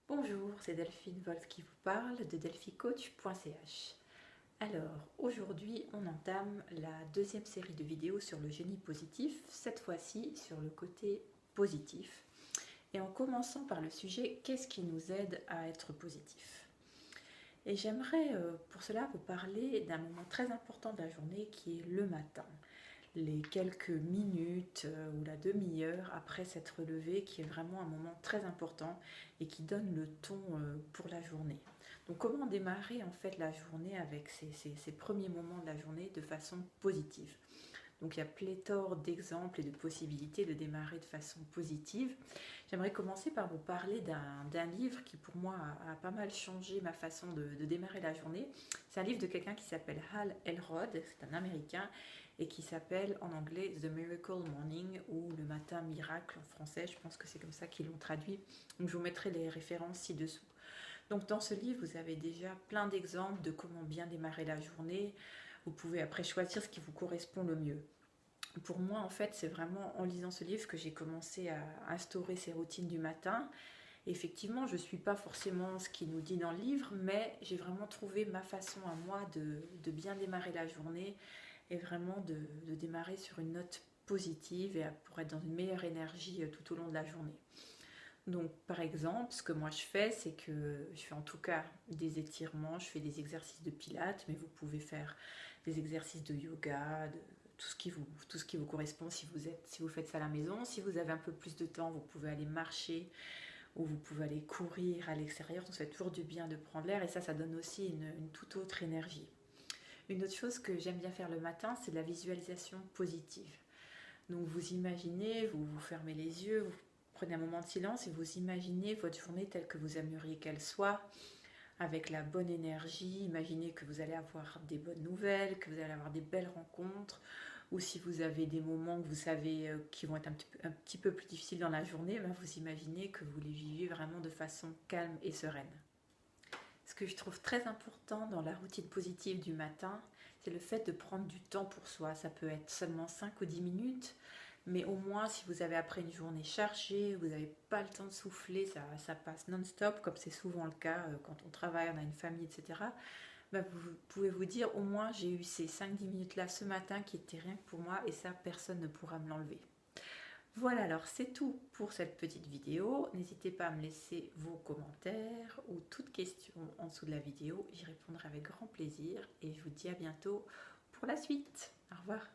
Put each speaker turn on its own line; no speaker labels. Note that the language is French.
Bonjour, c'est Delphine Wolf qui vous parle de delphicoach.ch. Alors, aujourd'hui, on entame la deuxième série de vidéos sur le génie positif, cette fois-ci sur le côté positif. Et en commençant par le sujet, qu'est-ce qui nous aide à être positif? Et j'aimerais pour cela vous parler d'un moment très important de la journée qui est le matin. Les quelques minutes ou la demi-heure après s'être levé, qui est vraiment un moment très important et qui donne le ton pour la journée. Donc comment démarrer en fait la journée avec ces premiers moments de la journée de façon positive? Donc il y a pléthore d'exemples et de possibilités de démarrer de façon positive. J'aimerais commencer par vous parler d'un livre qui pour moi a pas mal changé ma façon de démarrer la journée. C'est un livre de quelqu'un qui s'appelle Hal Elrod, c'est un Américain, et qui s'appelle en anglais The Miracle Morning ou Le matin miracle en français, je pense que c'est comme ça qu'ils l'ont traduit. Donc je vous mettrai les références ci-dessous. Donc dans ce livre, vous avez déjà plein d'exemples de comment bien démarrer la journée. Vous pouvez après choisir ce qui vous correspond le mieux. Pour moi, en fait, c'est vraiment en lisant ce livre que j'ai commencé à instaurer ces routines du matin. Et effectivement, je ne suis pas forcément ce qu'il nous dit dans le livre, mais j'ai vraiment trouvé ma façon à moi de bien démarrer la journée et vraiment de démarrer sur une note positive et pour être dans une meilleure énergie tout au long de la journée. Donc par exemple, ce que moi je fais, c'est que je fais en tout cas des étirements, je fais des exercices de pilates, mais vous pouvez faire des exercices de yoga, tout ce qui vous correspond si vous faites ça à la maison. Si vous avez un peu plus de temps, vous pouvez aller marcher ou vous pouvez aller courir à l'extérieur. Ça fait toujours du bien de prendre l'air et ça donne aussi une toute autre énergie. Une autre chose que j'aime bien faire le matin, c'est la visualisation positive. Donc vous imaginez, vous fermez les yeux, vous prenez un moment de silence et vous imaginez votre journée telle que vous aimeriez qu'elle soit, avec la bonne énergie. Imaginez que vous allez avoir des bonnes nouvelles, que vous allez avoir des belles rencontres, ou si vous avez des moments que vous savez qui vont être un petit peu plus difficiles dans la journée, ben vous imaginez que vous les vivez vraiment de façon calme et sereine. Ce que je trouve très important dans la routine positive du matin, c'est le fait de prendre du temps pour soi. Ça peut être seulement 5 ou 10 minutes, mais au moins si vous avez après une journée chargée, vous n'avez pas le temps de souffler, ça passe non-stop, comme c'est souvent le cas quand on travaille, on a une famille, etc. Ben vous pouvez vous dire, au moins j'ai eu ces 5-10 minutes-là ce matin qui étaient rien que pour moi, et ça, personne ne pourra me l'enlever. Voilà, alors c'est tout pour cette petite vidéo. N'hésitez pas à me laisser vos commentaires ou toute question en dessous de la vidéo. J'y répondrai avec grand plaisir et je vous dis à bientôt pour la suite. Au revoir.